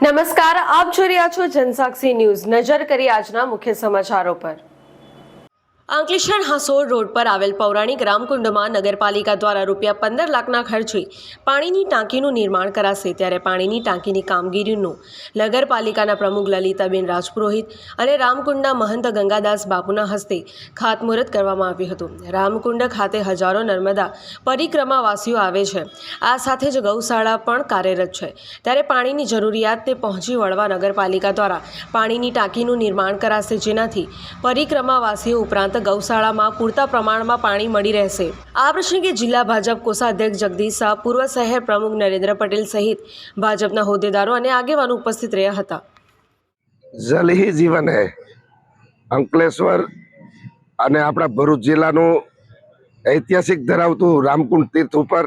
નમસ્કાર, આપ જોઈ રહ્યા છો જનસાક્ષી ન્યૂઝ। નજર કરી આજના મુખ્ય સમાચારો પર। અંકલેશ્વર હાંસોડ રોડ પર આવેલ પૌરાણિક રામકુંડમાં નગરપાલિકા દ્વારા ₹15 લાખના ખર્ચે પાણીની ટાંકીનું નિર્માણ કરાશે। ત્યારે પાણીની ટાંકીની કામગીરીનું નગરપાલિકાના પ્રમુખ લલિતાબેન રાજપુરોહિત અને રામકુંડના મહંત ગંગાદાસ બાપુના હસ્તે ખાતમુહૂર્ત કરવામાં આવ્યું હતું। રામકુંડ ખાતે હજારો નર્મદા પરિક્રમાવાસીઓ આવે છે। આ સાથે જ ગૌશાળા પણ કાર્યરત છે। ત્યારે પાણીની જરૂરિયાતને પહોંચી વળવા નગરપાલિકા દ્વારા પાણીની ટાંકીનું નિર્માણ કરાશે, જેનાથી પરિક્રમાવાસીઓ ઉપરાંત ગૌશાળામાં પૂરતા પ્રમાણમાં પાણી મળી રહેશે। આ પ્રસંગે જિલ્લા ભાજપ કોષાધ્યક્ષ જગદીશ શાહ, પૂર્વ શહેર પ્રમુખ નરેન્દ્ર પટેલ સહિત ભાજપના હોદ્દેદારો અને આગેવાનો ઉપસ્થિત રહ્યા હતા। જલ હી જીવન હૈ। અંકલેશ્વર અને આપણા ભરૂચ જિલ્લાનું ઐતિહાસિક ધરાવતું રામકુંડ તીર્થ ઉપર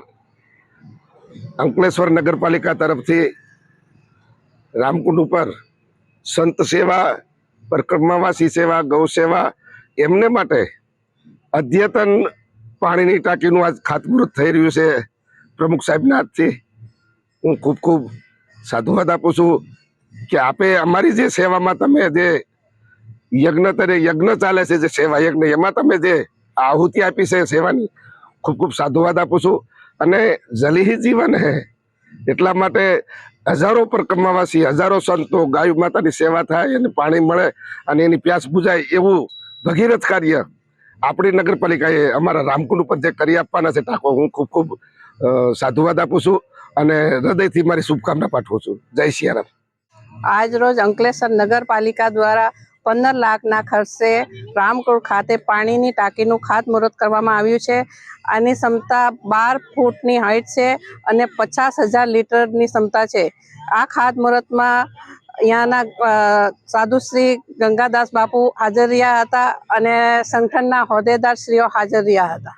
અંકલેશ્વર નગરપાલિકા તરફથી રામકુંડ ઉપર સંત સેવા, પરિક્રમાવાસી સેવા, ગૌ સેવા એમને માટે અદ્યતન પાણીની ટાંકીનું આજ ખાતમુહૂર્ત થઈ રહ્યું છે। પ્રમુખ સાહેબના હાથથી હું ખૂબ ખૂબ સાધુવાદ આપું છું કે આપે અમારી જે સેવામાં તમે જે યજ્ઞ ચાલે છે, જે સેવા યજ્ઞ, એમાં તમે જે આહુતિ આપી છે સેવાની, ખૂબ ખૂબ સાધુવાદ આપું છું। અને જલ હી જીવન હે એટલા માટે હજારો પરિક્રમાવાસી, હજારો સંતો, ગાય માતાની સેવા થાય અને પાણી મળે અને એની પ્યાસ બુજાય એવું ભગીરથ કાર્ય આપણી નગરપાલિકાએ અમારા રામકુંડ ઉપર જે કરી આપવાના છે ટાંકો, હું ખૂબ ખૂબ સાધુવાદ આપું છું અને હૃદયથી મારી શુભકામના પાઠવું છું। જય સિયારામ। આજ રોજ અંકલેશ્વર નગરપાલિકા દ્વારા 15 લાખના ખર્ચે રામકુંડ ખાતે પાણીની ટાંકીનું ખાતમુહૂર્ત કરવામાં આવ્યું છે। આની ક્ષમતા 12 ફૂટની હાઈટ છે અને 50,000 લીટરની ક્ષમતા છે। આ ખાતમુહૂર્તમાં અહીંયાના સાધુશ્રી ગંગાદાસ બાપુ હાજર રહ્યા હતા અને સંગઠનના હોદ્દેદારશ્રીઓ હાજર રહ્યા હતા।